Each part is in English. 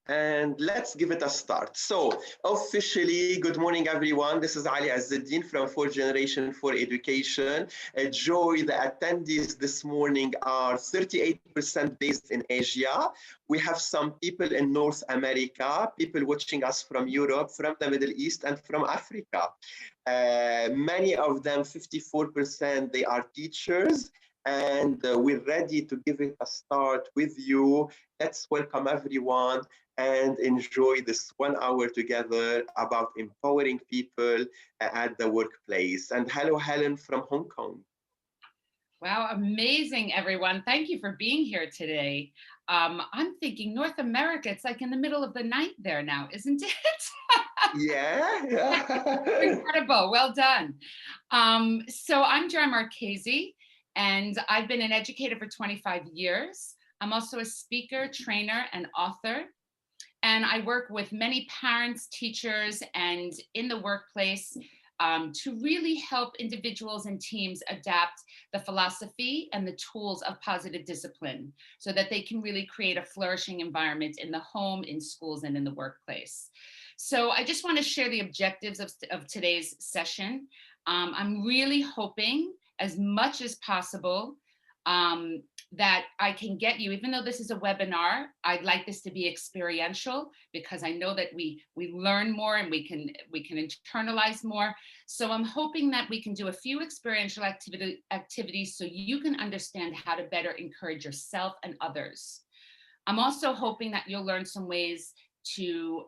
and let's give it a start. So, officially, good morning, everyone. This is Ali Azzeddin from Fourth Generation for Education. Joy, the attendees this morning are 38% based in Asia. We have some people in North America, people watching us from Europe, from the Middle East, and from Africa. Many of them, 54%, they are teachers. And we're ready to give it a start with you. Let's welcome everyone and enjoy this 1 hour together about empowering people at the workplace. And hello, Helen from Hong Kong. Wow, amazing, everyone. Thank you for being here today. I'm thinking North America, it's like in the middle of the night there now, isn't it? Yeah. Incredible. Well done. So I'm Marchese, and I've been an educator for 25 years. I'm also a speaker, trainer, and author. And I work with many parents, teachers, and in the workplace to really help individuals and teams adapt the philosophy and the tools of positive discipline so that they can really create a flourishing environment in the home, in schools, and in the workplace. So I just want to share the objectives of today's session. I'm really hoping as much as possible that I can get you, even though this is a webinar, I'd like this to be experiential because I know that we learn more and we can internalize more. So I'm hoping that we can do a few experiential activities so you can understand how to better encourage yourself and others. I'm also hoping that you'll learn some ways to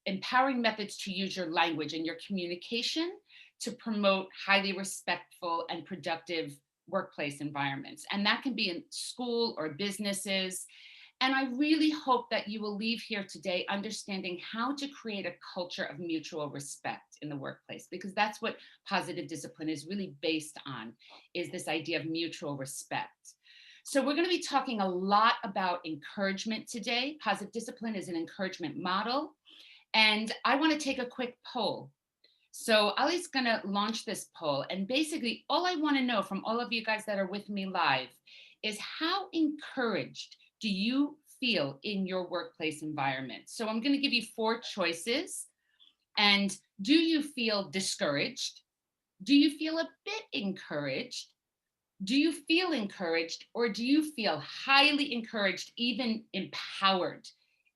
empowering methods to use your language and your communication to promote highly respectful and productive workplace environments. And that can be in school or businesses. And I really hope that you will leave here today understanding how to create a culture of mutual respect in the workplace, because that's what positive discipline is really based on, is this idea of mutual respect. So we're going to be talking a lot about encouragement today. Positive discipline is an encouragement model. And I want to take a quick poll. So Ali's going to launch this poll. And basically, all I want to know from all of you guys that are with me live is how encouraged do you feel in your workplace environment? So I'm going to give you 4 choices. And do you feel discouraged? Do you feel a bit encouraged? Do you feel encouraged? Or do you feel highly encouraged, even empowered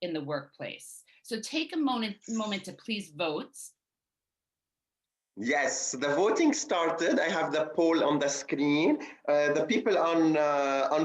in the workplace? So take a moment to please vote. Yes, the voting started. I have the poll on the screen. The people on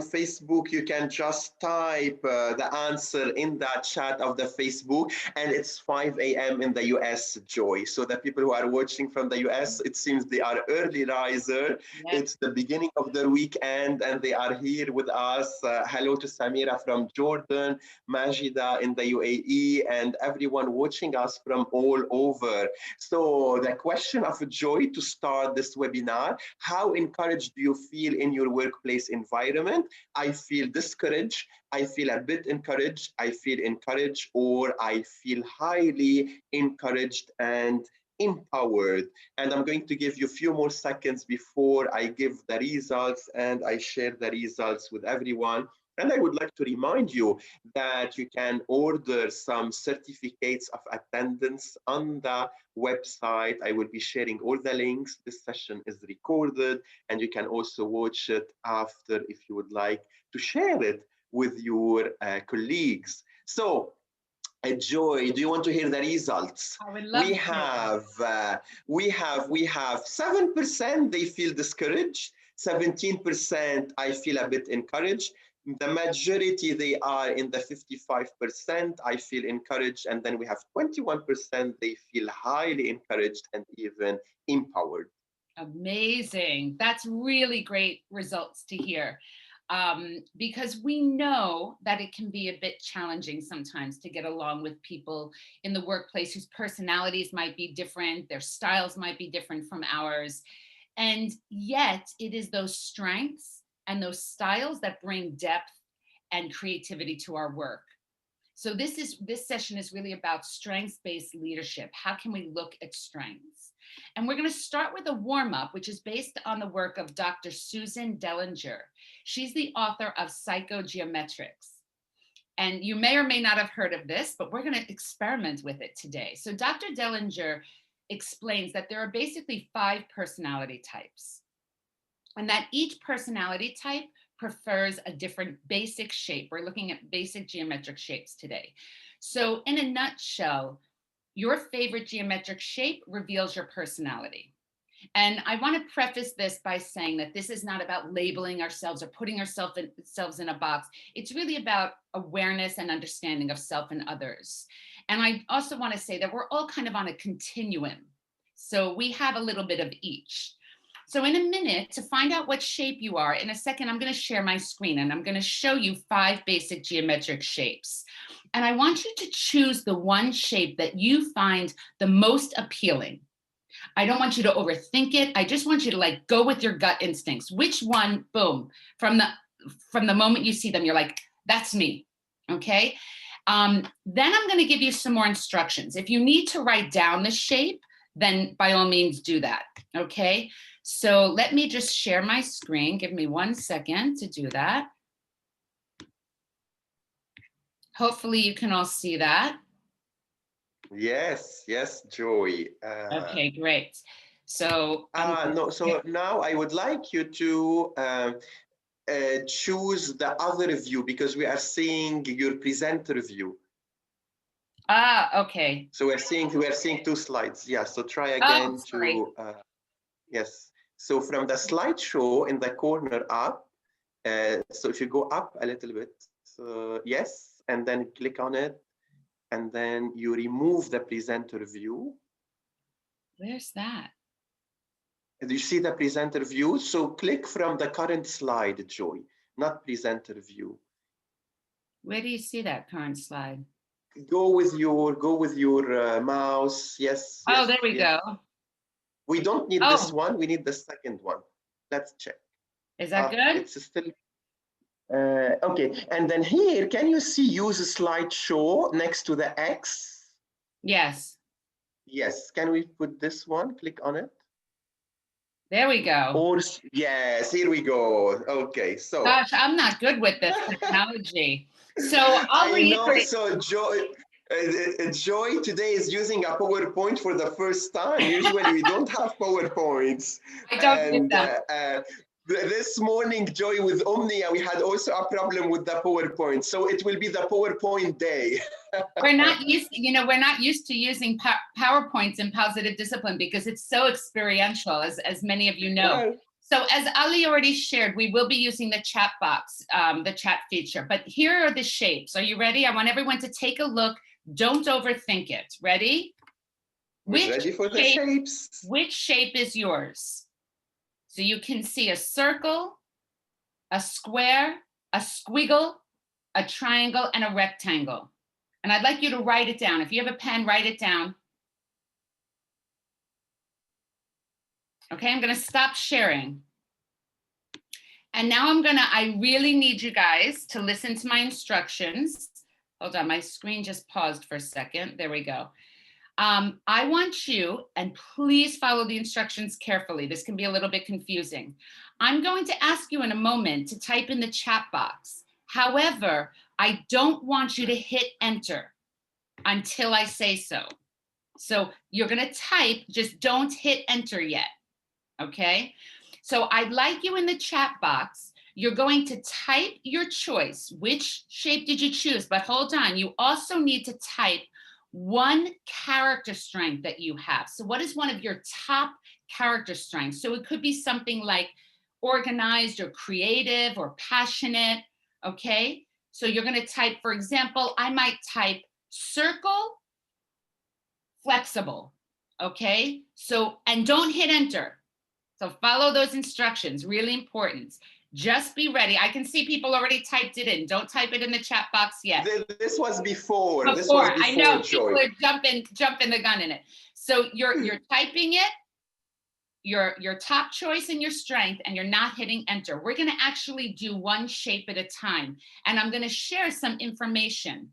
Facebook, you can just type the answer in that chat of the Facebook, and it's 5 a.m. in the US, Joy. So the people who are watching from the US, it seems they are early riser. Yes. It's the beginning of their weekend, and they are here with us. Hello to Samira from Jordan, Majida in the UAE, and everyone watching us from all over. So the question of Joy to start this webinar: how encouraged do you feel in your workplace environment? I feel discouraged, I feel a bit encouraged, I feel encouraged, or I feel highly encouraged and empowered. And I'm going to give you a few more seconds before I give the results and I share the results with everyone. And I would like to remind you that you can order some certificates of attendance on the website. I will be sharing all the links. This session is recorded, and you can also watch it after if you would like to share it with your colleagues. So, Joy, do you want to hear the results? I would love to. We have 7%. They feel discouraged. 17%. I feel a bit encouraged. The majority, they are in the 55%. I feel encouraged. And then we have 21%. They feel highly encouraged and even empowered. Amazing. That's really great results to hear. Because we know that it can be a bit challenging sometimes to get along with people in the workplace whose personalities might be different, their styles might be different from ours. And yet it is those strengths and those styles that bring depth and creativity to our work. So this session is really about strengths-based leadership. How can we look at strengths? And we're going to start with a warm-up, which is based on the work of Dr. Susan Dellinger. She's the author of Psychogeometrics. And you may or may not have heard of this, but we're going to experiment with it today. So Dr. Dellinger explains that there are basically 5 personality types, and that each personality type prefers a different basic shape. We're looking at basic geometric shapes today. So in a nutshell, your favorite geometric shape reveals your personality. And I want to preface this by saying that this is not about labeling ourselves or putting ourselves in a box. It's really about awareness and understanding of self and others. And I also want to say that we're all kind of on a continuum. So we have a little bit of each. So in a minute, to find out what shape you are, in a second, I'm going to share my screen and I'm going to show you 5 basic geometric shapes. And I want you to choose the one shape that you find the most appealing. I don't want you to overthink it. I just want you to like go with your gut instincts. Which one, boom, from the moment you see them, you're like, that's me, okay? Then I'm gonna give you some more instructions. If you need to write down the shape, then by all means do that, okay? So let me just share my screen. Give me 1 second to do that. Hopefully you can all see that. Yes, yes, Joy. Okay, great. So no, so now I would like you to choose the other view because we are seeing your presenter view. Okay. So we're seeing 2 slides. Yeah, so try Oh, again sorry. to yes. So from the slideshow in the corner up, so if you go up a little bit, so yes, and then click on it, and then you remove the presenter view. Where's that? Do you see the presenter view? So click from the current slide, Joy, not presenter view. Where do you see that current slide? Go with your mouse. Yes. Oh, Yes, there we yes. go. We don't need this one. We need the second one. Let's check. Is that good? It's still okay. And then here, can you see use slideshow next to the X? Yes. Yes. Can we put this one? Click on it. There we go. Or yes, here we go. Okay, so gosh, I'm not good with this technology. So I know. So Joy today is using a PowerPoint for the first time. Usually we don't have PowerPoints. I don't And get them. this morning, Joy, with Omnia, we had also a problem with the PowerPoint. So it will be the PowerPoint day. We're not used to using PowerPoints in positive discipline because it's so experiential, as many of you know. Well, so as Ali already shared, we will be using the chat box, the chat feature. But here are the shapes. Are you ready? I want everyone to take a look. Don't overthink it. Ready? We're ready for the shapes. Which shape is yours? So you can see a circle, a square, a squiggle, a triangle, and a rectangle. And I'd like you to write it down. If you have a pen, write it down. Okay, I'm gonna stop sharing. And now I really need you guys to listen to my instructions. Hold on, my screen just paused for a second. There we go. I want you, and please follow the instructions carefully. This can be a little bit confusing. I'm going to ask you in a moment to type in the chat box. However, I don't want you to hit enter until I say so. So you're gonna type, just don't hit enter yet, okay? So I'd like you in the chat box, you're going to type your choice. Which shape did you choose? But hold on, you also need to type one character strength that you have. So what is one of your top character strengths? So it could be something like organized or creative or passionate, okay? So you're gonna type, for example, I might type circle, flexible, okay? So, and don't hit enter. So follow those instructions, really important. Just be ready. I can see people already typed it in. Don't type it in the chat box yet. This was before. This was before, I know, Joy. people are jumping the gun in it. So you're typing it, your top choice and your strength, and you're not hitting enter. We're gonna actually do one shape at a time, and I'm gonna share some information,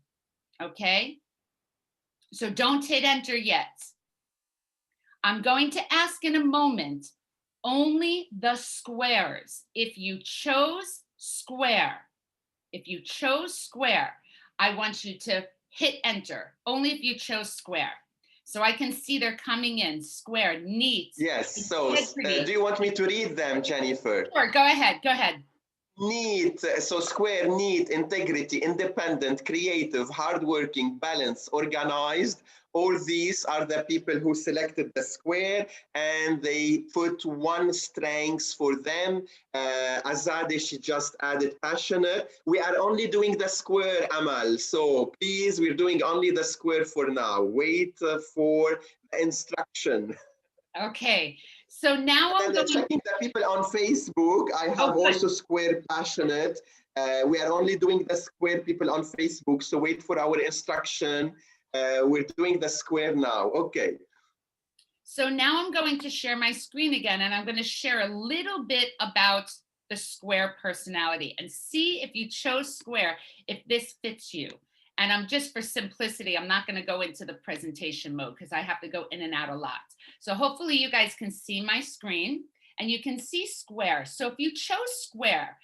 okay? So don't hit enter yet. I'm going to ask in a moment only the squares. If you chose square, I want you to hit enter, only if you chose square. So I can see they're coming in, square, neat. Yes, so integrity. do you want me to read them, Jennifer? Sure, go ahead, go ahead. Neat, so square, neat, integrity, independent, creative, hardworking, balanced, organized. All these are the people who selected the square, and they put one strength for them. Azadeh, she just added passionate. We are only doing the square, Amal. So please, we're doing only the square for now. Wait for the instruction. Okay, so now I'm And going. checking the people on Facebook, I have also square passionate. We are only doing the square people on Facebook, so wait for our instruction. We're doing the square now. Okay. So now I'm going to share my screen again, and I'm going to share a little bit about the square personality and see if you chose square, if this fits you. And I'm just, for simplicity, I'm not going to go into the presentation mode because I have to go in and out a lot. So hopefully you guys can see my screen and you can see square. So if you chose square,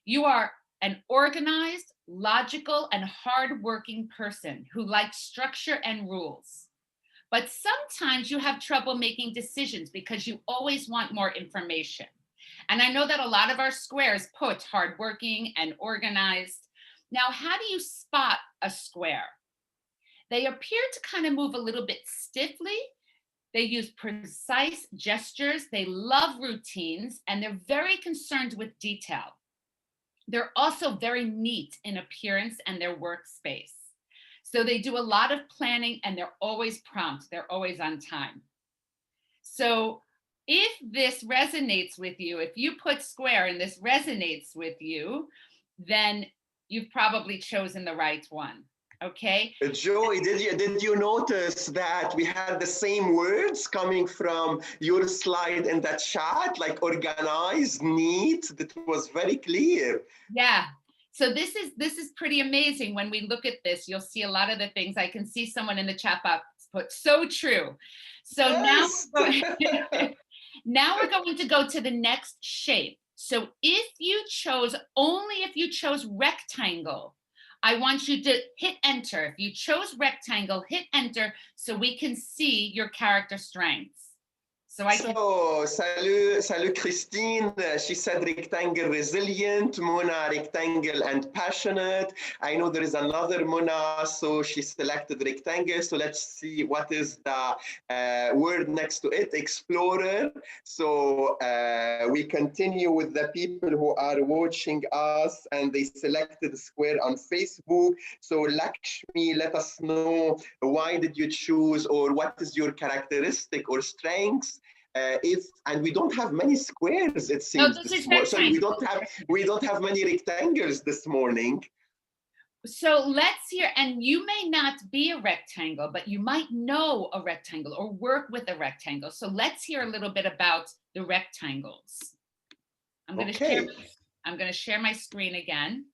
you are an organized, logical, and hardworking person who likes structure and rules. But sometimes you have trouble making decisions because you always want more information. And I know that a lot of our squares put hardworking and organized. Now, how do you spot a square? They appear to kind of move a little bit stiffly. They use precise gestures. They love routines, and they're very concerned with detail. They're also very neat in appearance and their workspace. So they do a lot of planning, and they're always prompt. They're always on time. So if this resonates with you, if you put square and this resonates with you, then you've probably chosen the right one. Okay. Joey, did you notice that we had the same words coming from your slide in that chat, like organized, neat? That was very clear. Yeah. So this is pretty amazing. When we look at this, you'll see a lot of the things. I can see someone in the chat box put so true. So yes. now we're going to go to the next shape. So only if you chose rectangle, I want you to hit enter. If you chose rectangle, hit enter so we can see your character strengths. Salut Christine. She said rectangle resilient, Mona rectangle and passionate. I know there is another Mona, so she selected rectangle. So let's see what is the word next to it, explorer. So we continue with the people who are watching us and they selected square on Facebook. So Lakshmi, let us know why did you choose or what is your characteristic or strengths. And we don't have many squares, it seems. No, sorry, we don't have many rectangles this morning. So let's hear, and you may not be a rectangle, but you might know a rectangle or work with a rectangle. So let's hear a little bit about the rectangles. I'm going to share my screen again.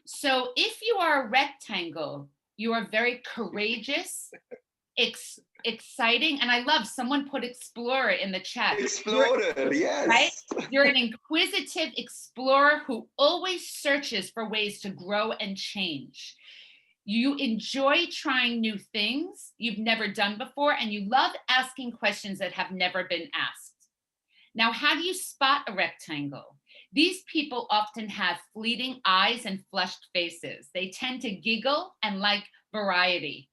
So if you are a rectangle, you are very courageous, exciting, and I love someone put explorer in the chat. Explorer, yes. Right? You're an inquisitive explorer who always searches for ways to grow and change. You enjoy trying new things you've never done before, and you love asking questions that have never been asked. Now, how do you spot a rectangle? These people often have fleeting eyes and flushed faces. They tend to giggle and like variety.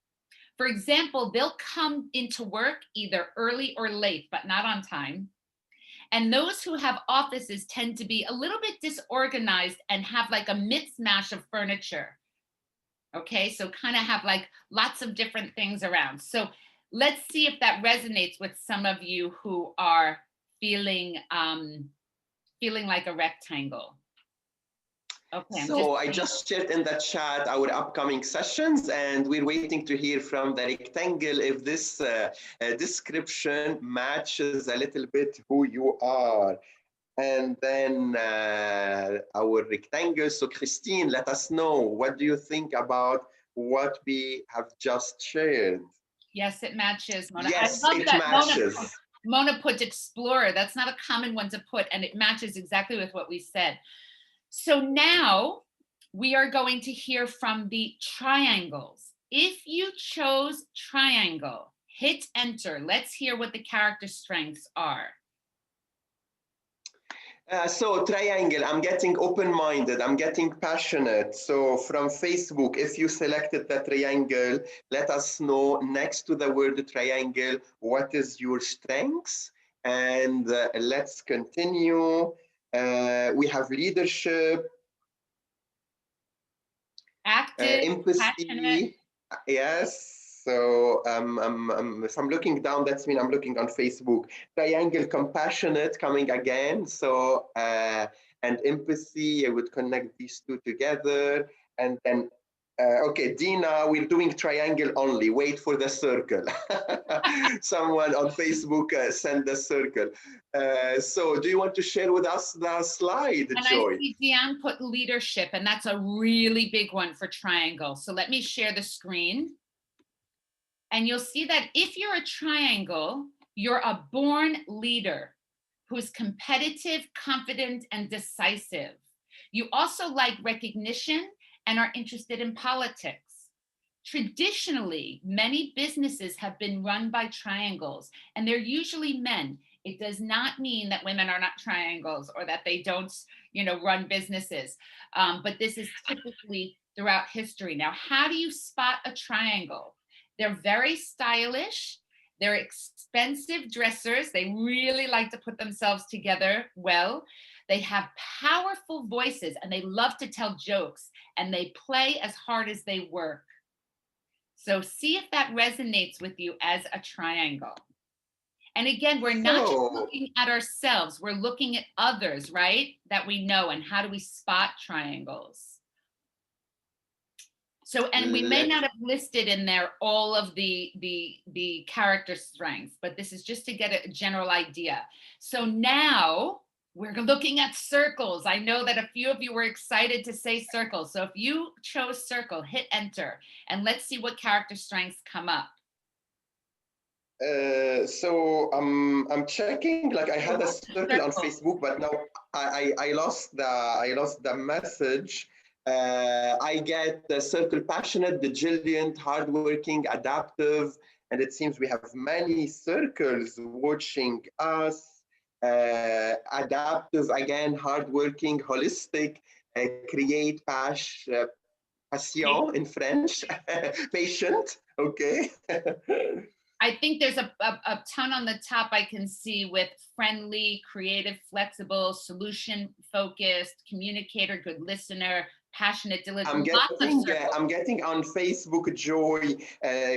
For example, they'll come into work either early or late, but not on time. And those who have offices tend to be a little bit disorganized and have like a mismatch of furniture. Okay, so kind of have like lots of different things around. So let's see if that resonates with some of you who are feeling like a rectangle. Okay, so I just shared in the chat our upcoming sessions, and we're waiting to hear from the rectangle if this description matches a little bit who you are. And then our rectangle. So Christine, let us know, what do you think about what we have just shared? Yes, it matches, Mona. Yes, I love it that matches. Mona put explorer. That's not a common one to put, and it matches exactly with what we said. So now we are going to hear from the triangles. If you chose triangle, hit enter. Let's hear what the character strengths are. So triangle, I'm getting open-minded, I'm getting passionate. So from Facebook, if you selected the triangle, let us know next to the word triangle, what is your strengths? And let's continue. We have leadership, Active, passionate. empathy, yes. So if I'm looking down, that's mean I'm looking on Facebook. Triangle, compassionate coming again. So and empathy, I would connect these two together. And then, okay, Dina, we're doing triangle only. Wait for the circle. Someone on Facebook send the circle. So do you want to share with us the slide, And Joy? I see Diane put leadership, and that's a really big one for triangle. So let me share the screen. And you'll see that if you're a triangle, you're a born leader who's competitive, confident, and decisive. You also like recognition and are interested in politics. Traditionally, many businesses have been run by triangles, and they're usually men. It does not mean that women are not triangles or that they don't, run businesses. But this is typically throughout history. Now, how do you spot a triangle? They're very stylish. They're expensive dressers. They really like to put themselves together well. They have powerful voices and they love to tell jokes, and they play as hard as they work. So see if that resonates with you as a triangle. And again, we're not just looking at ourselves, we're looking at others, right? That we know, and how do we spot triangles? So, and we may not have listed in there all of the character strengths, but this is just to get a general idea. So now we're looking at circles. I know that a few of you were excited to say circles. So if you chose circle, hit enter, and let's see what character strengths come up. So I'm checking. Like I had a circle on Facebook, but now I lost the message. I get the circle passionate, vigilant, hardworking, adaptive, and it seems we have many circles watching us. Adaptive again, hardworking, holistic, create passion in French, patient. Okay. I think there's a ton on the top I can see with friendly, creative, flexible, solution focused, communicator, good listener, passionate, diligent. I'm getting on Facebook, Joy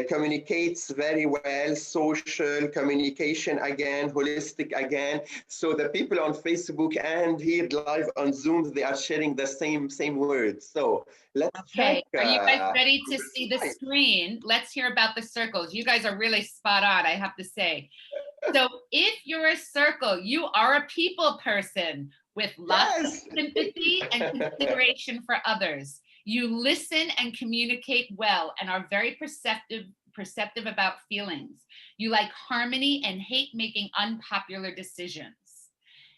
communicates very well, social communication again, holistic again. So the people on Facebook and here live on Zoom, they are sharing the same words. So let's check. Are you guys ready to see the screen? Let's hear about the circles. You guys are really spot on, I have to say. So if you're a circle, you are a people person with lots of sympathy and consideration for others. You listen and communicate well and are very perceptive about feelings. You like harmony and hate making unpopular decisions.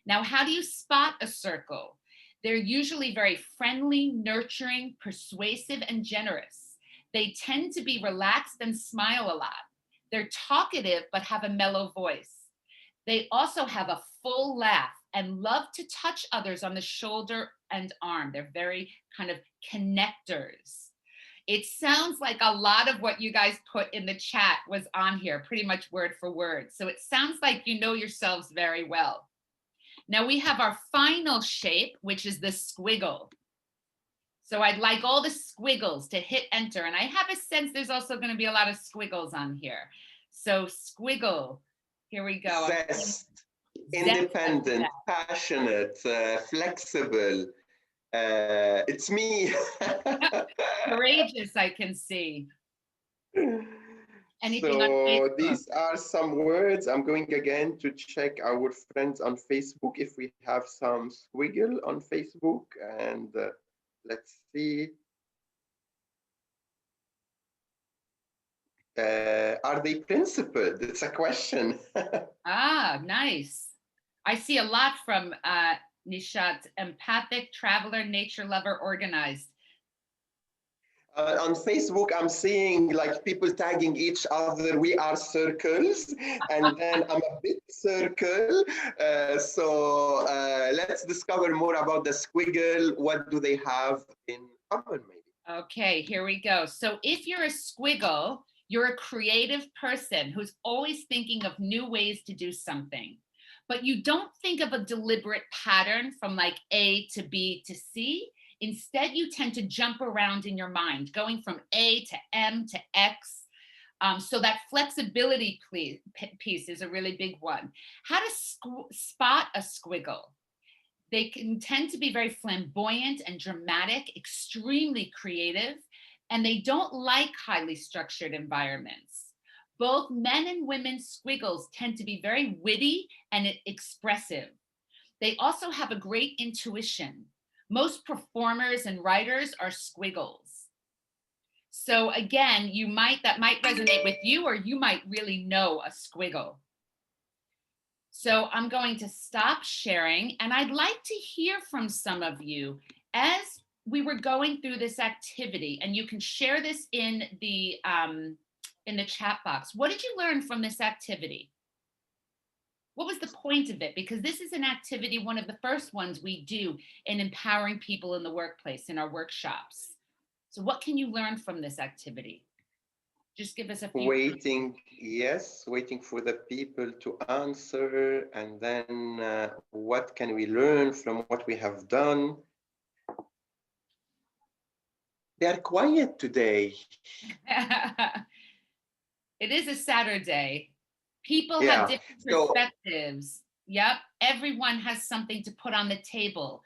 Now, how do you spot a circle? They're usually very friendly, nurturing, persuasive, and generous. They tend to be relaxed and smile a lot. They're talkative, but have a mellow voice. They also have a full laugh and love to touch others on the shoulder and arm. They're very kind of connectors. It sounds like a lot of what you guys put in the chat was on here, pretty much word for word. So it sounds like you know yourselves very well. Now we have our final shape, which is the squiggle. So I'd like all the squiggles to hit enter. And I have a sense there's also going to be a lot of squiggles on here. So squiggle, here we go. Zest, independent, passionate, flexible. It's me. Courageous, I can see. Anything so these are some words. I'm going again to check our friends on Facebook if we have some squiggle on Facebook, and let's see. Are they principled? It's a question. Nice. I see a lot from Nishat: empathic, traveler, nature lover, organized. On Facebook, I'm seeing like people tagging each other. We are circles, and then I'm a big circle. So let's discover more about the squiggle. What do they have in common, maybe? Okay, here we go. So if you're a squiggle, you're a creative person who's always thinking of new ways to do something, but you don't think of a deliberate pattern from like A to B to C. Instead, you tend to jump around in your mind, going from A to M to X. So that flexibility piece is a really big one. How to spot a squiggle? They can tend to be very flamboyant and dramatic, extremely creative, and they don't like highly structured environments. Both men and women squiggles tend to be very witty and expressive. They also have a great intuition. Most performers and writers are squiggles. So again, that might resonate with you, or you might really know a squiggle. So I'm going to stop sharing, and I'd like to hear from some of you as we were going through this activity, and you can share this in the chat box. What did you learn from this activity? What was the point of it? Because this is an activity, one of the first ones we do in empowering people in the workplace, in our workshops. So what can you learn from this activity? Just give us a few. Waiting, yes, waiting for the people to answer, and then what can we learn from what we have done? They are quiet today. It is a Saturday. People have different perspectives. Yep, everyone has something to put on the table.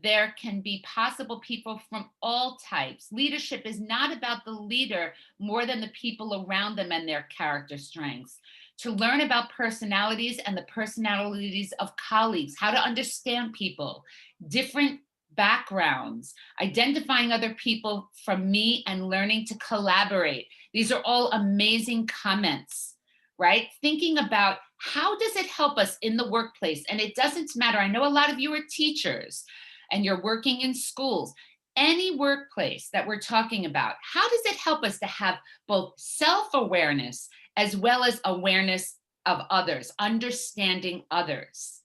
There can be possible people from all types. Leadership is not about the leader more than the people around them and their character strengths. To learn about personalities and the personalities of colleagues, how to understand people, different backgrounds, identifying other people from me, and learning to collaborate. These are all amazing comments, right? Thinking about how does it help us in the workplace? And it doesn't matter. I know a lot of you are teachers and you're working in schools. Any workplace that we're talking about, how does it help us to have both self-awareness as well as awareness of others, understanding others,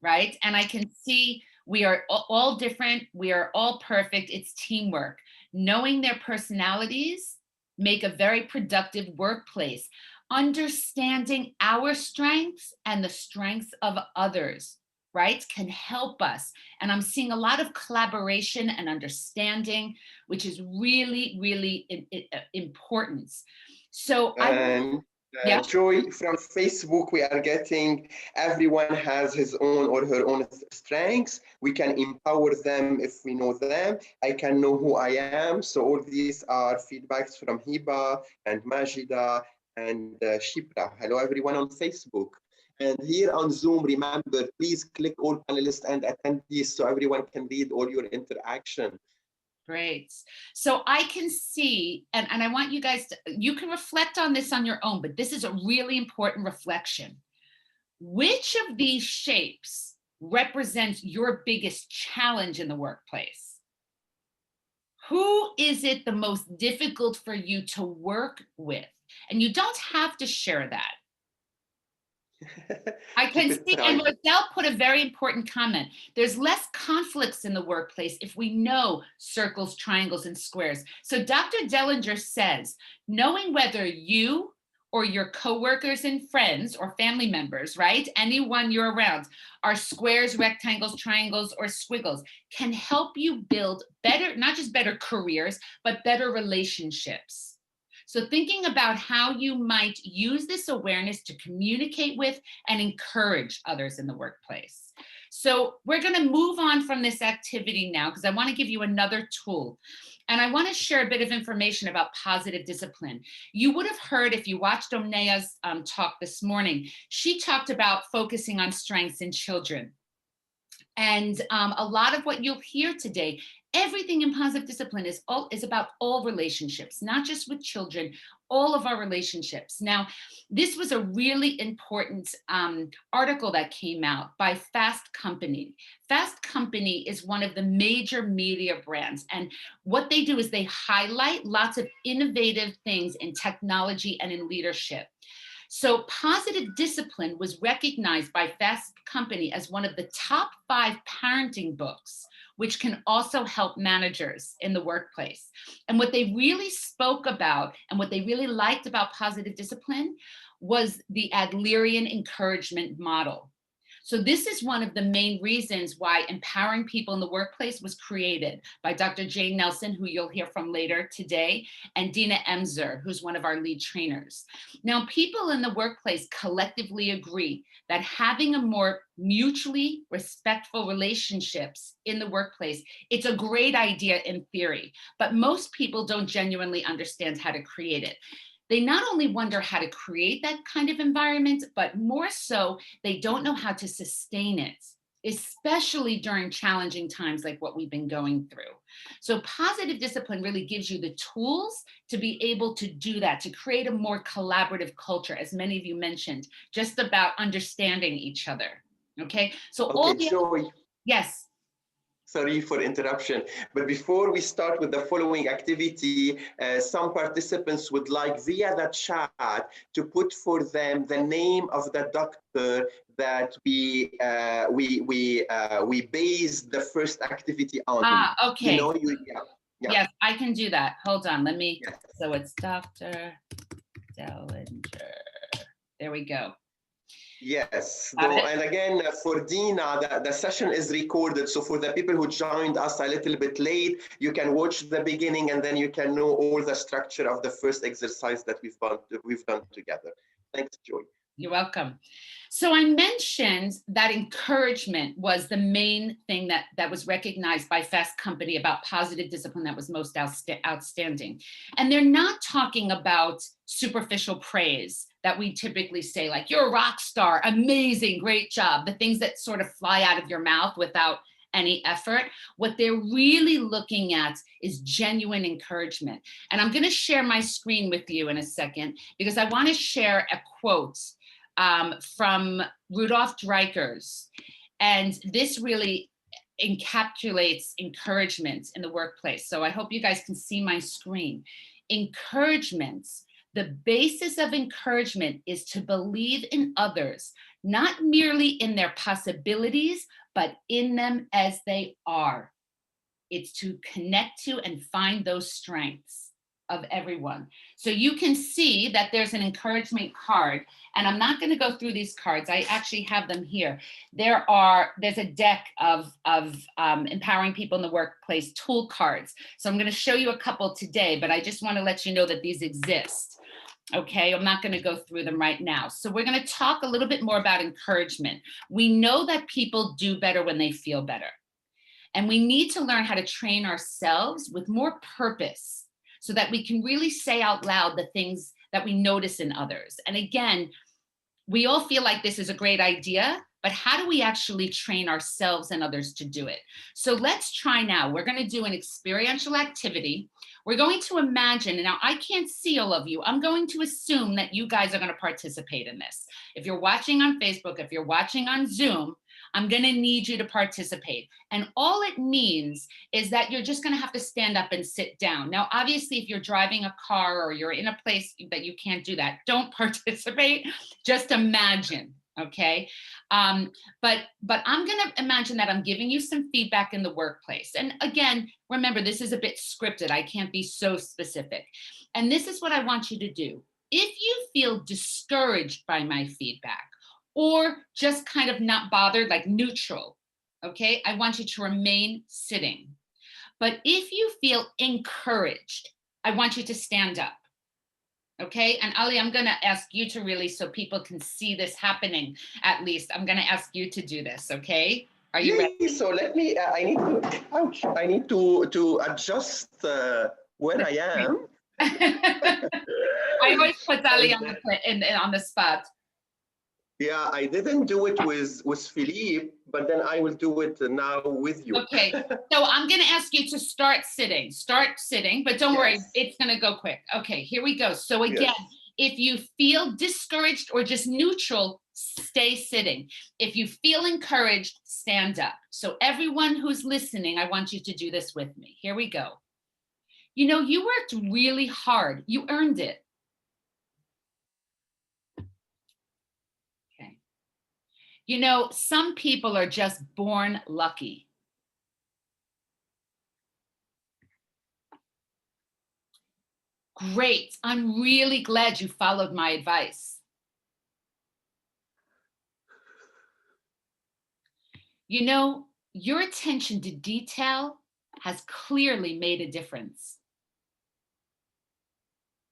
right? And I can see we are all different. We are all perfect. It's teamwork. Knowing their personalities make a very productive workplace. Understanding our strengths and the strengths of others, right, can help us. And I'm seeing a lot of collaboration and understanding, which is really, really important. So Joy, from Facebook, we are getting everyone has his own or her own strengths. We can empower them if we know them. I can know who I am. So all these are feedbacks from Hiba and Majida and Shipra. Hello, everyone on Facebook. And here on Zoom, remember, please click all panelists and attendees so everyone can read all your interaction. Great. So I can see, and I want you guys to, you can reflect on this on your own, but this is a really important reflection. Which of these shapes represents your biggest challenge in the workplace? Who is it the most difficult for you to work with? And you don't have to share that. I can see, and Roselle put a very important comment. There's less conflicts in the workplace if we know circles, triangles, and squares. So Dr. Dellinger says, knowing whether you or your coworkers and friends or family members, right, anyone you're around, are squares, rectangles, triangles, or squiggles, can help you build better, not just better careers, but better relationships. So thinking about how you might use this awareness to communicate with and encourage others in the workplace. So we're going to move on from this activity now because I want to give you another tool. And I want to share a bit of information about positive discipline. You would have heard, if you watched Omnea's talk this morning, she talked about focusing on strengths in children. And a lot of what you'll hear today Everything in positive discipline is about all relationships, not just with children, all of our relationships. Now, this was a really important article that came out by Fast Company. Fast Company is one of the major media brands. And what they do is they highlight lots of innovative things in technology and in leadership. So positive discipline was recognized by Fast Company as one of the top 5 parenting books, which can also help managers in the workplace. And what they really spoke about and what they really liked about positive discipline was the Adlerian encouragement model. So this is one of the main reasons why empowering people in the workplace was created by Dr. Jane Nelson, who you'll hear from later today, and Dina Emzer, who's one of our lead trainers. Now, people in the workplace collectively agree that having a more mutually respectful relationships in the workplace, it's a great idea in theory, but most people don't genuinely understand how to create it. They not only wonder how to create that kind of environment, but more so, they don't know how to sustain it, especially during challenging times like what we've been going through. So positive discipline really gives you the tools to be able to do that, to create a more collaborative culture, as many of you mentioned, just about understanding each other. Okay, so all the Joy. Yes. Sorry for interruption, but before we start with the following activity, some participants would like via the chat to put for them the name of the doctor that we based the first activity on. Okay. You know, Yes, I can do that. Hold on, let me. Yes. So it's Dr. Dellinger. There we go. Yes, and again, for Dina, the session is recorded. So for the people who joined us a little bit late, you can watch the beginning and then you can know all the structure of the first exercise that we've done together. Thanks, Joy. You're welcome. So I mentioned that encouragement was the main thing that was recognized by Fast Company about positive discipline that was most outstanding. And they're not talking about superficial praise that we typically say, like, you're a rock star, amazing, great job, the things that sort of fly out of your mouth without any effort. What they're really looking at is genuine encouragement. And I'm going to share my screen with you in a second because I want to share a quote from Rudolf Dreikurs. And this really encapsulates encouragement in the workplace. So I hope you guys can see my screen. Encouragement, the basis of encouragement is to believe in others, not merely in their possibilities, but in them as they are. It's to connect to and find those strengths of everyone. So you can see that there's an encouragement card, and I'm not going to go through these cards. I actually have them here. There's a deck of empowering people in the workplace tool cards. So I'm going to show you a couple today, but I just want to let you know that these exist. Okay, I'm not going to go through them right now. So we're going to talk a little bit more about encouragement. We know that people do better when they feel better. And we need to learn how to train ourselves with more purpose so that we can really say out loud the things that we notice in others. And again, we all feel like this is a great idea, but how do we actually train ourselves and others to do it? So let's try now. We're going to do an experiential activity. We're going to imagine, and now I can't see all of you. I'm going to assume that you guys are going to participate in this. If you're watching on Facebook, if you're watching on Zoom, I'm going to need you to participate. And all it means is that you're just going to have to stand up and sit down. Now, obviously, if you're driving a car or you're in a place that you can't do that, don't participate. Just imagine. Okay. But I'm going to imagine that I'm giving you some feedback in the workplace. And again, remember, this is a bit scripted. I can't be so specific. And this is what I want you to do. If you feel discouraged by my feedback, or just kind of not bothered, like neutral, okay? I want you to remain sitting. But if you feel encouraged, I want you to stand up, okay? And Ali, I'm gonna ask you to really, so people can see this happening, at least, I'm gonna ask you to do this, okay? Are you ready? So let me, I need to adjust where I am. I always put Ali on the spot. Yeah, I didn't do it with Philippe, but then I will do it now with you. Okay, so I'm going to ask you to start sitting, but don't worry, Yes, it's going to go quick. Okay, here we go. So again, yes. if you feel discouraged or just neutral, stay sitting. If you feel encouraged, stand up. So everyone who's listening, I want you to do this with me. Here we go. You know, you worked really hard. You earned it. Okay. You know, some people are just born lucky. Great. I'm really glad you followed my advice. You know, your attention to detail has clearly made a difference.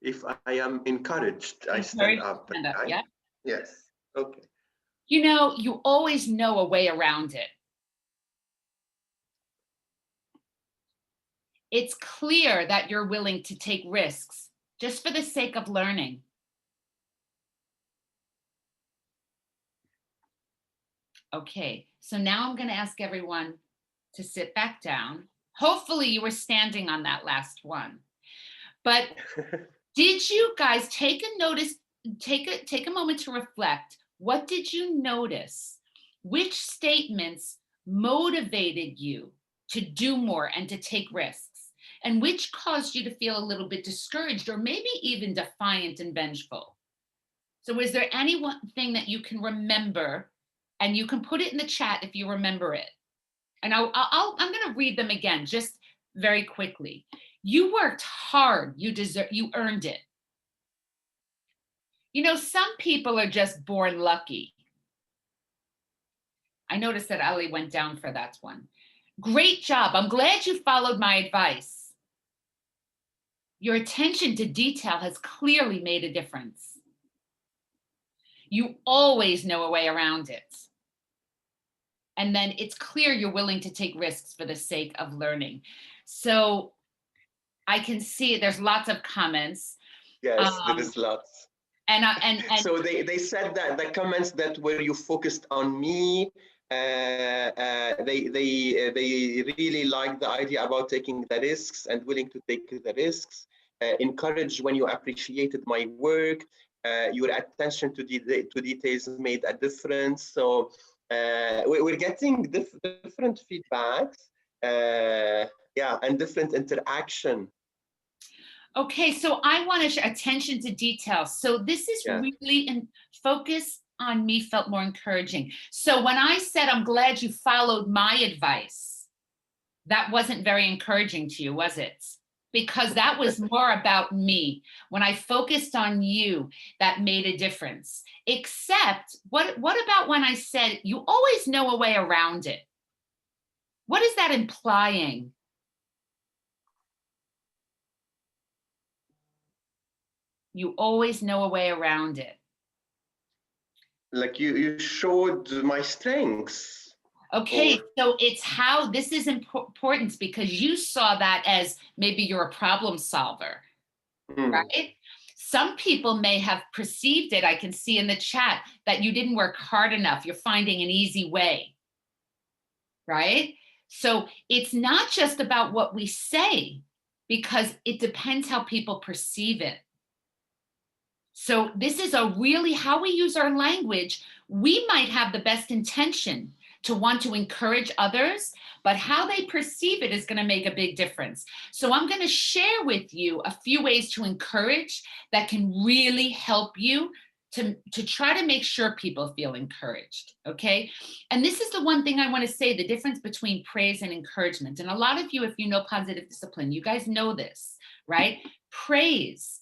If I am encouraged, I stand Encouraged to up, stand up, right? yeah? Yes. Okay. You know, you always know a way around it. It's clear that you're willing to take risks just for the sake of learning. Okay, so now I'm going to ask everyone to sit back down. Hopefully you were standing on that last one. But did you guys take a moment to reflect? What did you notice? Which statements motivated you to do more and to take risks? And which caused you to feel a little bit discouraged or maybe even defiant and vengeful? So is there any one thing that you can remember? And you can put it in the chat if you remember it. And I'm going to read them again, just very quickly. You worked hard. You earned it. You know, some people are just born lucky. I noticed that Ali went down for that one. Great job. I'm glad you followed my advice. Your attention to detail has clearly made a difference. You always know a way around it. And then it's clear you're willing to take risks for the sake of learning. So I can see there's lots of comments. Yes, Um, there's lots. and So they said that the comments that were you focused on me, they really like the idea about taking the risks and willing to take the risks. Encouraged when you appreciated my work. Your attention to details made a difference. So we're getting different feedbacks. Yeah, and different interaction. okay, so I want to share attention to detail. So this is Yeah. really in focus on me felt more encouraging. So when I said, I'm glad you followed my advice, that wasn't very encouraging to you, was it? Because that was more about me. When I focused on you, that made a difference. Except, what about when I said, you always know a way around it? What is that implying? You always know a way around it. Like you showed my strengths. Okay, Or so it's how this is important because you saw that as maybe you're a problem solver, right? Some people may have perceived it, I can see in the chat, that you didn't work hard enough. You're finding an easy way, right? So it's not just about what we say because it depends how people perceive it. So this is a really how we use our language. We might have the best intention to want to encourage others, but how they perceive it is going to make a big difference. So I'm going to share with you a few ways to encourage that can really help you to try to make sure people feel encouraged, okay? And this is the one thing I want to say, the difference between praise and encouragement. And a lot of you, if you know positive discipline, you guys know this, right? Praise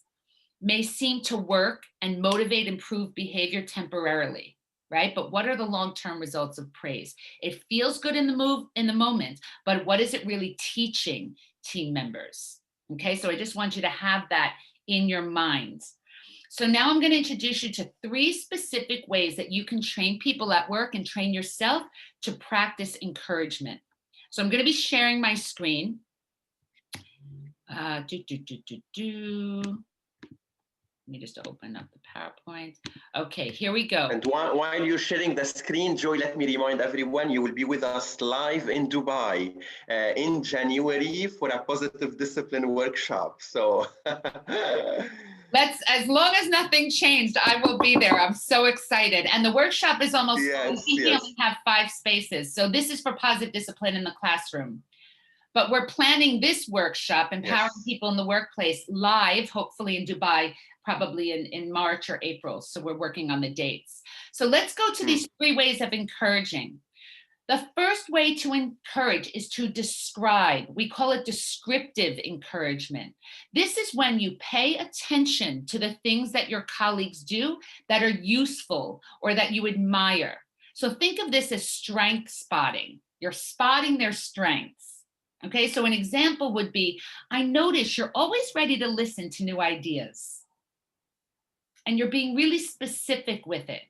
may seem to work and motivate improved behavior temporarily, right? But what are the long-term results of praise? It feels good in the moment, but what is it really teaching team members? Okay, so I just want you to have that in your minds. So now I'm going to introduce you to 3 specific ways that you can train people at work and train yourself to practice encouragement. So I'm going to be sharing my screen. Let me just open up the PowerPoint. Okay, here we go. And while you're sharing the screen, Joy, let me remind everyone you will be with us live in Dubai in January for a positive discipline workshop. So As long as nothing changed, I will be there. I'm so excited. And the workshop is almost full. I yes, think we yes. only have 5 spaces. So this is for positive discipline in the classroom. But we're planning this workshop, empowering people in the workplace, live, hopefully in Dubai, probably in March or April. So we're working on the dates. So let's go to these 3 ways of encouraging. The first way to encourage is to describe. We call it descriptive encouragement. This is when you pay attention to the things that your colleagues do that are useful or that you admire. So think of this as strength spotting. You're spotting their strengths. Okay, so an example would be, I notice you're always ready to listen to new ideas. And you're being really specific with it,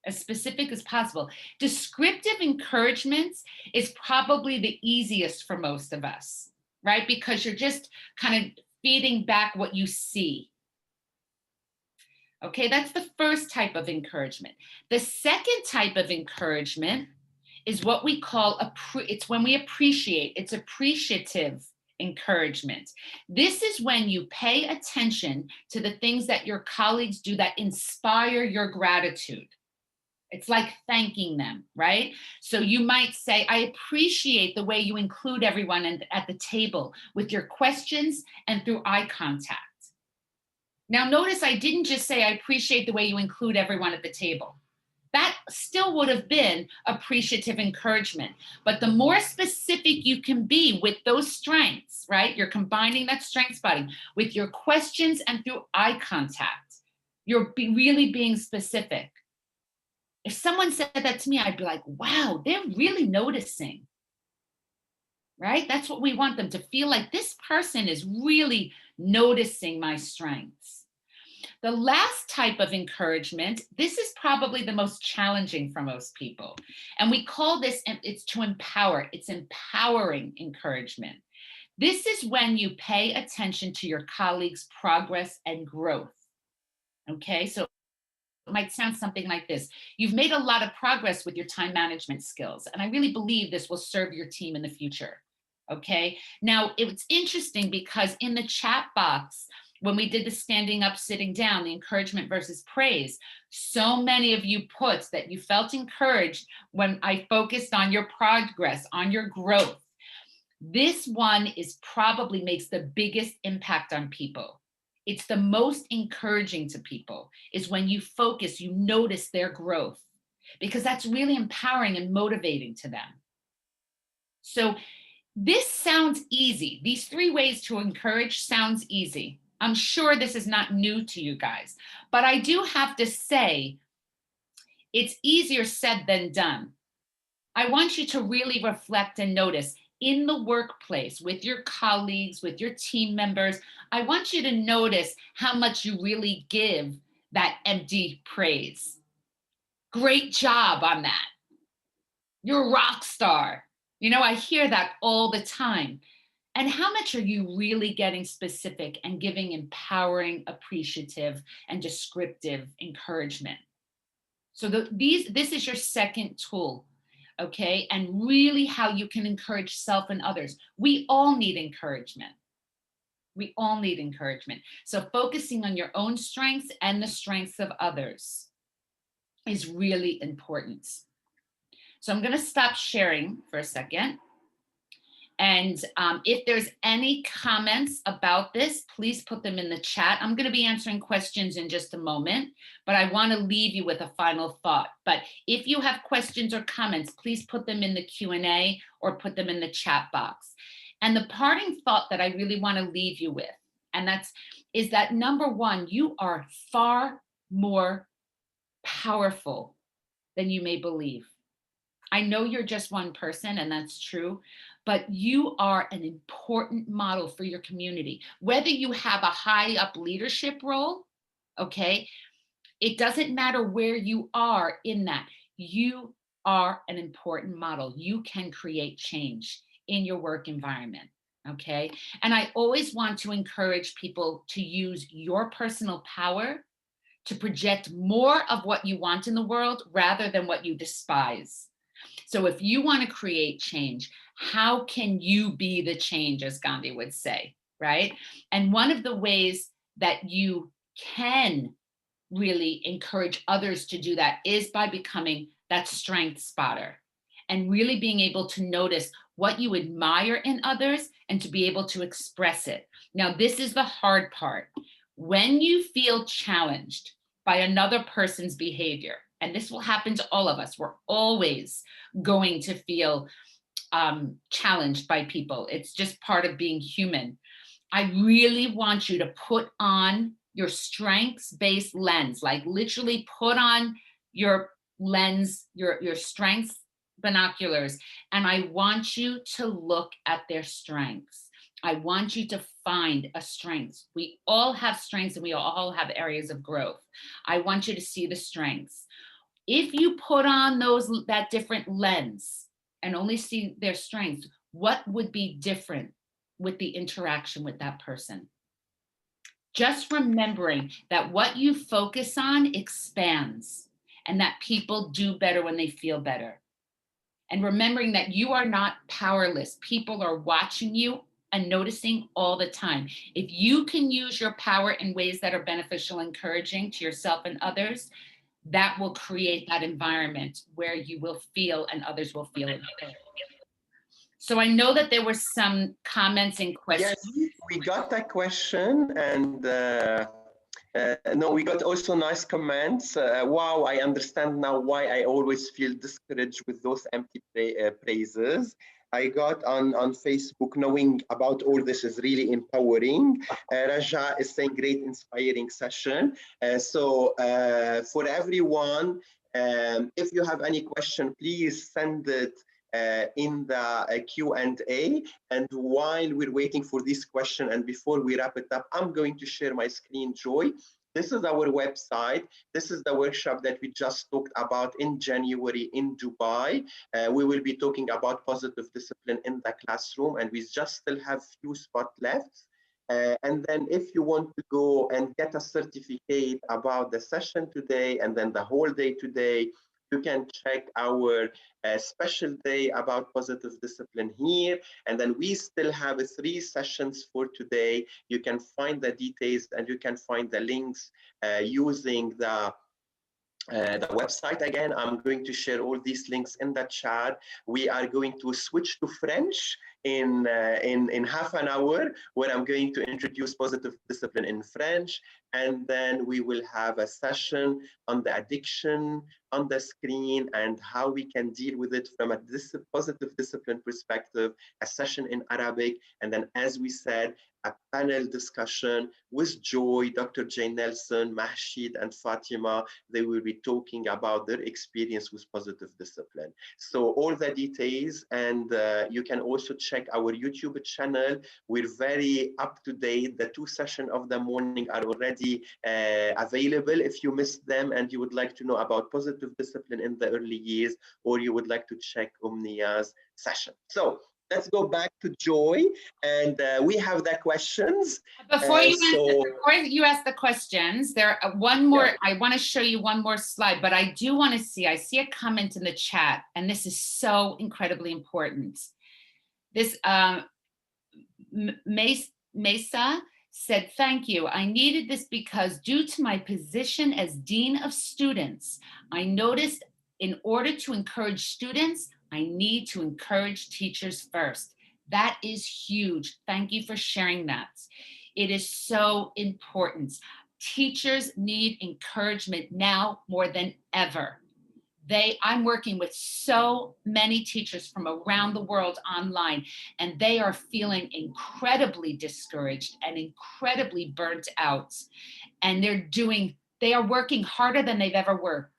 as specific as possible. Descriptive encouragement is probably the easiest for most of us, right? Because you're just kind of feeding back what you see. Okay, that's the first type of encouragement. The second type of encouragement is what we call, it's when we appreciate, it's appreciative encouragement. This is when you pay attention to the things that your colleagues do that inspire your gratitude. It's like thanking them, right? So you might say, I appreciate the way you include everyone at the table with your questions and through eye contact. Now notice I didn't just say, I appreciate the way you include everyone at the table. That still would have been appreciative encouragement. But the more specific you can be with those strengths, right? You're combining that strength spotting with your questions and through eye contact. You're really being specific. If someone said that to me, I'd be like, wow, they're really noticing, right? That's what we want them to feel, like this person is really noticing my strengths. The last type of encouragement, this is probably the most challenging for most people. And we call this, it's to empower, it's empowering encouragement. This is when you pay attention to your colleagues' progress and growth. Okay, so it might sound something like this. You've made a lot of progress with your time management skills, and I really believe this will serve your team in the future. Okay, now it's interesting because in the chat box, when we did the standing up, sitting down, the encouragement versus praise, so many of you put that you felt encouraged when I focused on your progress, on your growth. This one is probably makes the biggest impact on people. It's the most encouraging to people, is when you focus, you notice their growth, because that's really empowering and motivating to them. So this sounds easy. These 3 ways to encourage sounds easy. I'm sure this is not new to you guys, but I do have to say, it's easier said than done. I want you to really reflect and notice in the workplace with your colleagues, with your team members. I want you to notice how much you really give that empty praise. Great job on that. You're a rock star. You know, I hear that all the time. And how much are you really getting specific and giving empowering, appreciative, and descriptive encouragement? So this is your second tool. Okay, and really how you can encourage self and others. We all need encouragement. We all need encouragement. So focusing on your own strengths and the strengths of others is really important. So I'm going to stop sharing for a second. And if there's any comments about this, please put them in the chat. I'm going to be answering questions in just a moment, but I want to leave you with a final thought. But if you have questions or comments, please put them in the Q&A or put them in the chat box. And the parting thought that I really want to leave you with, and is that number 1, you are far more powerful than you may believe. I know you're just one person, and that's true, but you are an important model for your community. Whether you have a high up leadership role, okay, it doesn't matter where you are in that. You are an important model. You can create change in your work environment. Okay. And I always want to encourage people to use your personal power to project more of what you want in the world rather than what you despise. So if you want to create change, how can you be the change, as Gandhi would say, right? And one of the ways that you can really encourage others to do that is by becoming that strength spotter and really being able to notice what you admire in others and to be able to express it. Now, this is the hard part. When you feel challenged by another person's behavior, and this will happen to all of us, we're always going to feel challenged by people. It's just part of being human. I really want you to put on your strengths-based lens, like literally put on your lens, your strengths binoculars, and I want you to look at their strengths. I want you to find a strength. We all have strengths and we all have areas of growth. I want you to see the strengths. If you put on that different lens and only see their strengths, what would be different with the interaction with that person? Just remembering that what you focus on expands and that people do better when they feel better. And remembering that you are not powerless. People are watching you and noticing all the time. If you can use your power in ways that are beneficial, encouraging to yourself and others, that will create that environment where you will feel and others will feel it. So I know that there were some comments and questions. Yes, we got that question, and no, we got also nice comments. Wow, I understand now why I always feel discouraged with those empty praises. I got on Facebook, knowing about all this is really empowering. Raja is saying great, inspiring session. For everyone, if you have any question, please send it in the Q&A. And while we're waiting for this question and before we wrap it up, I'm going to share my screen, Joy. This is our website. This is the workshop that we just talked about in January in Dubai. We will be talking about positive discipline in the classroom, and we just still have few spots left. And then if you want to go and get a certificate about the session today and then the whole day today, you can check our special day about positive discipline here. And then we still have 3 sessions for today. You can find the details and you can find the links using the website. Again, I'm going to share all these links in the chat. We are going to switch to French in half an hour, where I'm going to introduce positive discipline in French, and then we will have a session on the addiction on the screen and how we can deal with it from a positive discipline perspective, a session in Arabic, and then, as we said, a panel discussion with Joy, Dr. Jay Nelson, Mahshid, and Fatima. They will be talking about their experience with positive discipline. So all the details, and you can also check our YouTube channel. We're very up to date. The 2 sessions of the morning are already available. If you missed them and you would like to know about positive discipline in the early years, or you would like to check Umnia's session. So let's go back to Joy, and we have the questions. Before you ask the questions, there one more. Yeah. I want to show you one more slide, but I do want to see. I see a comment in the chat, and this is so incredibly important. This Mesa said, "Thank you. I needed this because due to my position as Dean of Students, I noticed in order to encourage students, I need to encourage teachers first." That is huge. Thank you for sharing that. It is so important. Teachers need encouragement now more than ever. I'm working with so many teachers from around the world online, and they are feeling incredibly discouraged and incredibly burnt out. And they are working harder than they've ever worked.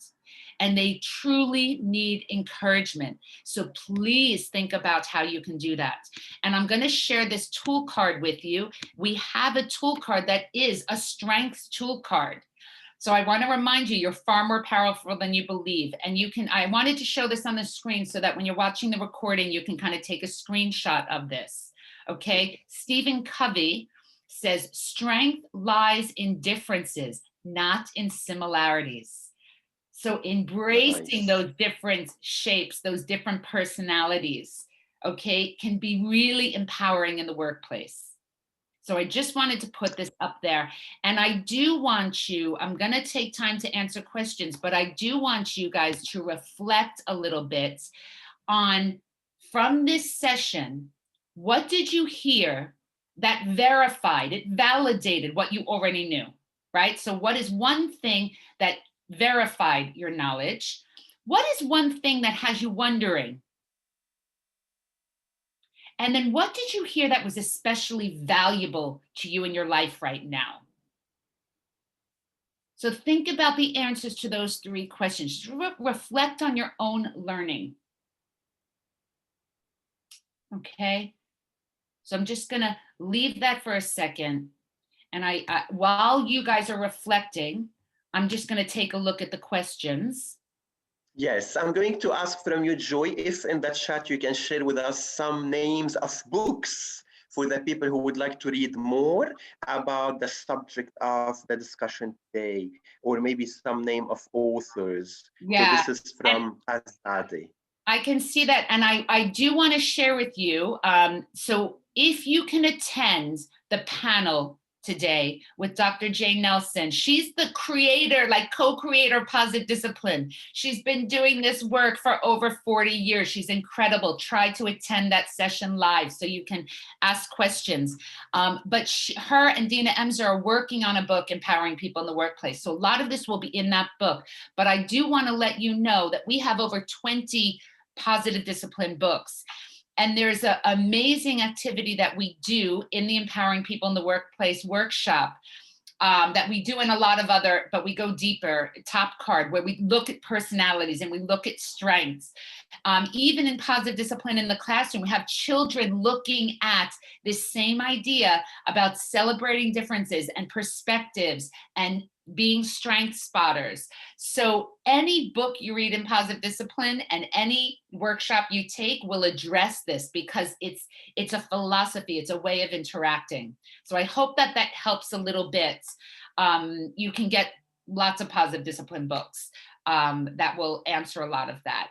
And they truly need encouragement. So please think about how you can do that. And I'm going to share this tool card with you. We have a tool card that is a strengths tool card. So I want to remind you, you're far more powerful than you believe. And I wanted to show this on the screen so that when you're watching the recording, you can kind of take a screenshot of this. Okay. Stephen Covey says strength lies in differences, not in similarities. So embracing Nice. those different shapes, those different personalities, okay, can be really empowering in the workplace. So I just wanted to put this up there. And I do want you, I'm going to take time to answer questions, but I do want you guys to reflect a little bit on, from this session, what did you hear that verified, it validated what you already knew, right? So what is one thing that verified your knowledge? What is one thing that has you wondering? And then what did you hear that was especially valuable to you in your life right now? So think about the answers to those three questions. Just reflect on your own learning. Okay. So I'm just going to leave that for a second. And while you guys are reflecting, I'm just going to take a look at the questions. Yes, I'm going to ask from you, Joy, if in the chat you can share with us some names of books for the people who would like to read more about the subject of the discussion today, or maybe some name of authors. So Yeah. this is from Azadi. I can see that. And I do want to share with you. So if you can attend the panel today with Dr. Jane Nelson, she's the creator, like co-creator of Positive Discipline. She's been doing this work for over 40 years. She's incredible. Try to attend that session live so you can ask questions. But her and Dina Emser are working on a book, Empowering People in the Workplace. So a lot of this will be in that book. But I do want to let you know that we have over 20 Positive Discipline books. And there's an amazing activity that we do in the Empowering People in the Workplace workshop that we do in a lot of other, but we go deeper, top card, where we look at personalities and we look at strengths. Even in Positive Discipline in the classroom, we have children looking at this same idea about celebrating differences and perspectives and being strength spotters. So any book you read in Positive Discipline and any workshop you take will address this, because it's a philosophy, it's a way of interacting. So I hope that that helps a little bit. You can get lots of Positive Discipline books that will answer a lot of that.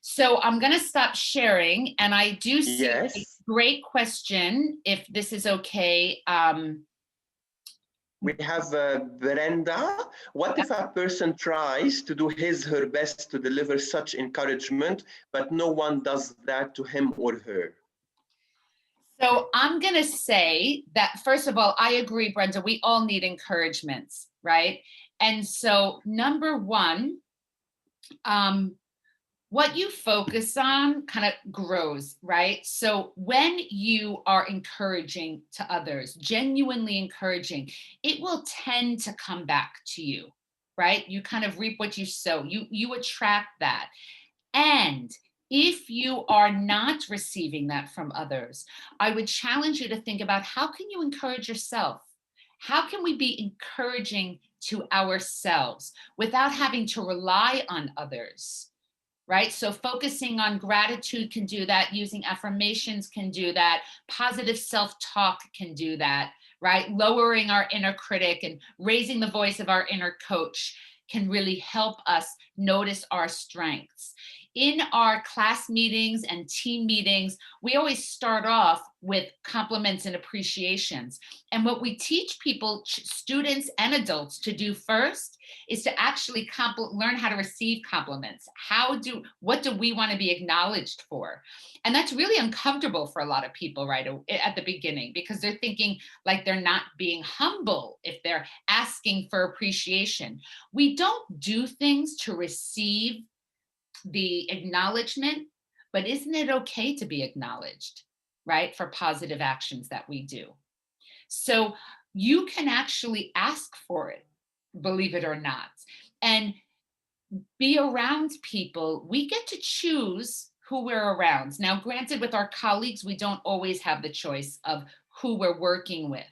So I'm going to stop sharing, and I do see a great question, if this is okay. We have Brenda. What if a person tries to do her best to deliver such encouragement, but no one does that to him or her? So I'm going to say that, first of all, I agree, Brenda, we all need encouragements, right? And so number one, what you focus on kind of grows, right? So when you are encouraging to others, genuinely encouraging, it will tend to come back to you, right? You kind of reap what you sow. You attract that. And if you are not receiving that from others, I would challenge you to think about, how can you encourage yourself? How can we be encouraging to ourselves without having to rely on others? Right? So focusing on gratitude can do that. Using affirmations can do that. Positive self-talk can do that, right? Lowering our inner critic and raising the voice of our inner coach can really help us notice our strengths. In our class meetings and team meetings, we always start off with compliments and appreciations. And what we teach people, students and adults, to do first is to actually learn how to receive compliments. What do we want to be acknowledged for? And that's really uncomfortable for a lot of people right at the beginning, because they're thinking like they're not being humble if they're asking for appreciation. We don't do things to receive the acknowledgement, but isn't it okay to be acknowledged, right, for positive actions that we do? So you can actually ask for it, believe it or not, and be around people. We get to choose who we're around. Now, granted, with our colleagues, we don't always have the choice of who we're working with.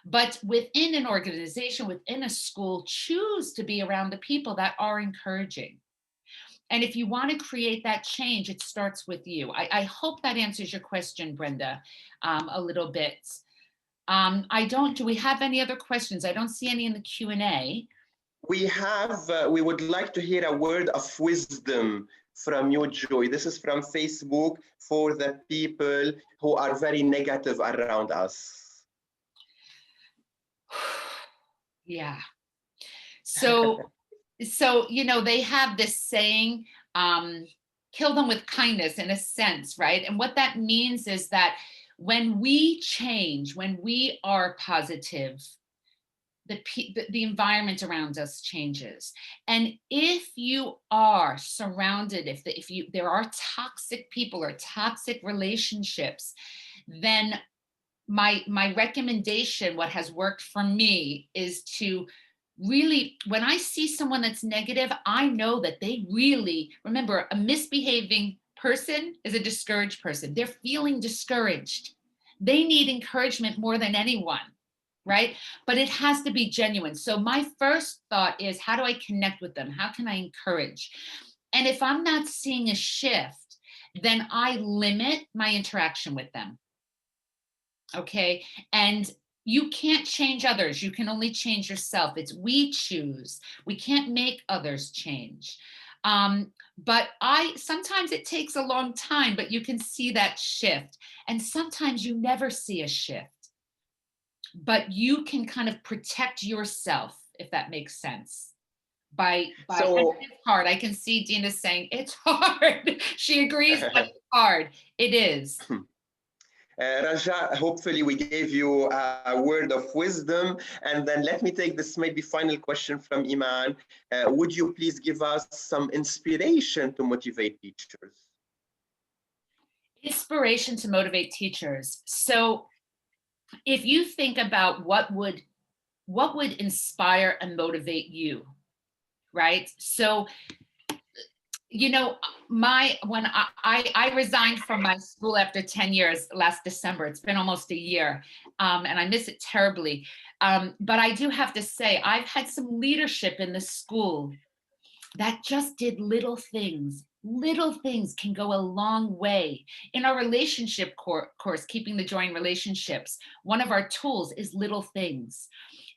But within an organization, within a school, choose to be around the people that are encouraging. And if you want to create that change, it starts with you. I hope that answers your question, Brenda, a little bit. Do we have any other questions? I don't see any in the Q&A. We would like to hear a word of wisdom from you, Joy. This is from Facebook for the people who are very negative around us. Yeah. So, they have this saying, kill them with kindness, in a sense, right? And what that means is that when we change, when we are positive, the environment around us changes. And if you are surrounded, there are toxic people or toxic relationships, then my recommendation, what has worked for me, is to really, when I see someone that's negative, I know that they really, remember, a misbehaving person is a discouraged person. They're feeling discouraged. They need encouragement more than anyone, right? But it has to be genuine. So my first thought is, how do I connect with them? How can I encourage? And if I'm not seeing a shift, then I limit my interaction with them. Okay. And you can't change others. You can only change yourself. It's we choose. We can't make others change. But sometimes it takes a long time, but you can see that shift. And sometimes you never see a shift, but you can kind of protect yourself, if that makes sense. It's hard. I can see Dina saying it's hard. She agrees, but it's hard. It is. Raja, hopefully we gave you a word of wisdom. And then let me take this maybe final question from Iman. Would you please give us some inspiration to motivate teachers? Inspiration to motivate teachers. So if you think about what would inspire and motivate you, right? So when I resigned from my school after 10 years last December. It's been almost a year, and I miss it terribly. But I do have to say, I've had some leadership in the school that just did little things. Little things can go a long way. In our relationship course, Keeping the Joy in Relationships, one of our tools is little things.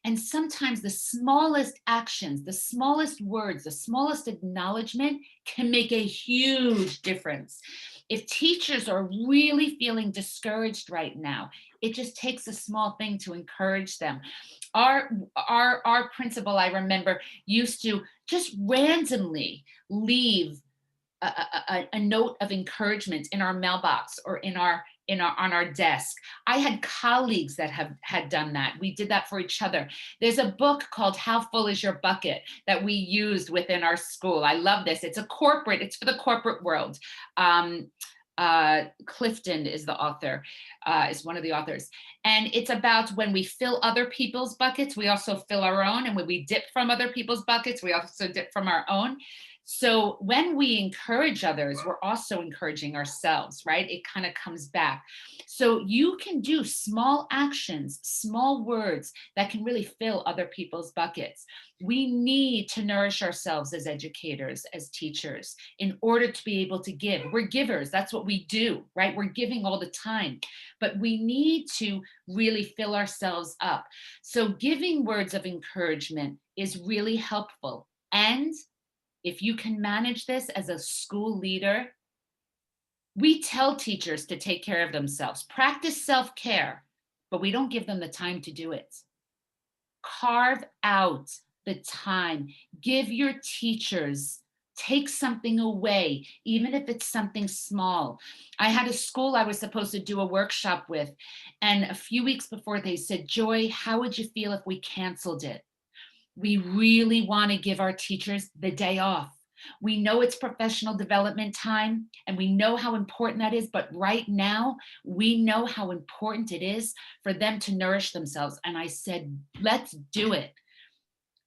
And sometimes the smallest actions, the smallest words, the smallest acknowledgement can make a huge difference. If teachers are really feeling discouraged right now, it just takes a small thing to encourage them. Our principal, I remember, used to just randomly leave a note of encouragement in our mailbox or on our desk. I had colleagues that had done that. We did that for each other. There's a book called How Full Is Your Bucket that we used within our school. I love this. It's for the corporate world. Clifton is the author, is one of the authors. And it's about when we fill other people's buckets, we also fill our own. And when we dip from other people's buckets, we also dip from our own. So when we encourage others, we're also encouraging ourselves, right? It kind of comes back. So you can do small actions, small words that can really fill other people's buckets. We need to nourish ourselves as educators, as teachers, in order to be able to give. We're givers. That's what we do, right? We're giving all the time, but we need to really fill ourselves up. So giving words of encouragement is really helpful. And if you can manage this as a school leader, we tell teachers to take care of themselves, practice self-care, but we don't give them the time to do it. Carve out the time. Give your teachers, take something away, even if it's something small. I had a school I was supposed to do a workshop with, and a few weeks before they said, Joy, how would you feel if we canceled it? We really want to give our teachers the day off. We know it's professional development time and we know how important that is, but right now we know how important it is for them to nourish themselves. And I said, let's do it.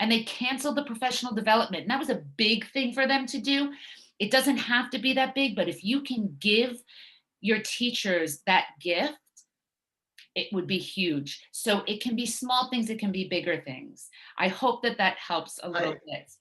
And they canceled the professional development. And that was a big thing for them to do. It doesn't have to be that big, but if you can give your teachers that gift, it would be huge. So it can be small things, it can be bigger things. I hope that helps a little bit.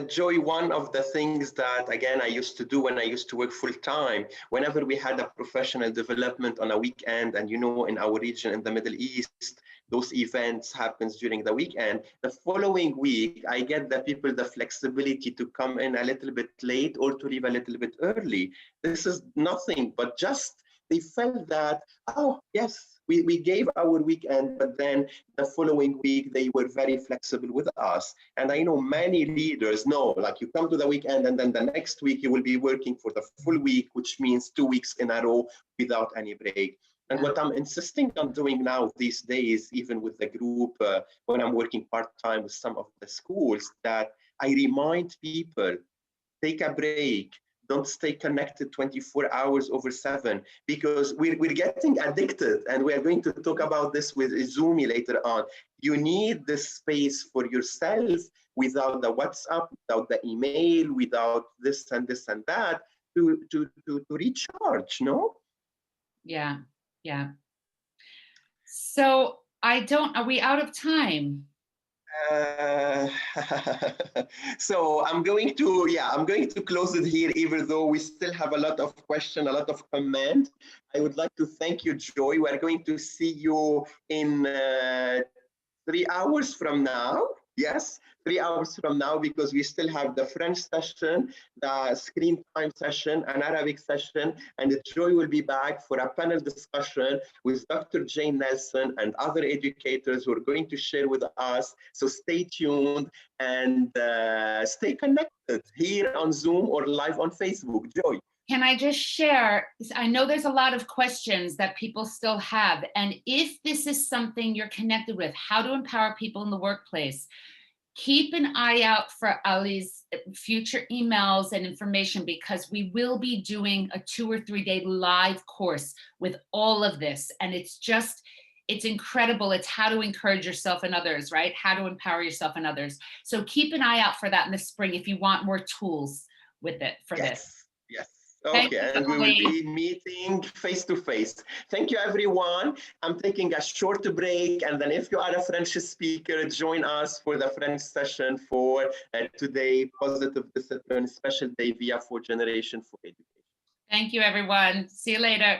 Joy, one of the things that, again, I used to do when I used to work full time, whenever we had a professional development on a weekend, and in our region in the Middle East, those events happens during the weekend. The following week, I get the people the flexibility to come in a little bit late or to leave a little bit early. This is nothing, but just they felt that, oh, yes, we gave our weekend, but then the following week, they were very flexible with us. And I know many leaders know, like you come to the weekend and then the next week you will be working for the full week, which means 2 weeks in a row without any break. And what I'm insisting on doing now these days, even with the group, when I'm working part-time with some of the schools, that I remind people, take a break. Don't stay connected 24 hours over 7, because we're getting addicted. And we are going to talk about this with Izumi later on. You need this space for yourself without the WhatsApp, without the email, without this and this and that to recharge, no? Yeah, yeah. So are we out of time? Uh, so I'm going to close it here, even though we still have a lot of questions, a lot of comment. I would like to thank you, Joy. We're going to see you in 3 hours from now. Yes, 3 hours from now, because we still have the French session, the screen time session, an Arabic session, and Joy will be back for a panel discussion with Dr. Jane Nelson and other educators who are going to share with us. So stay tuned and stay connected here on Zoom or live on Facebook. Joy. Can I just share? I know there's a lot of questions that people still have. And if this is something you're connected with, how to empower people in the workplace, keep an eye out for Ali's future emails and information, because we will be doing a 2 or 3 day live course with all of this. And it's incredible. It's how to encourage yourself and others, right? How to empower yourself and others. So keep an eye out for that in the spring if you want more tools with it for this. Yes. Okay, and we will be meeting face to face. Thank you, everyone. I'm taking a short break, and then if you are a French speaker, join us for the French session for today, Positive Discipline Special Day via 4th Generation for Education. Thank you, everyone. See you later.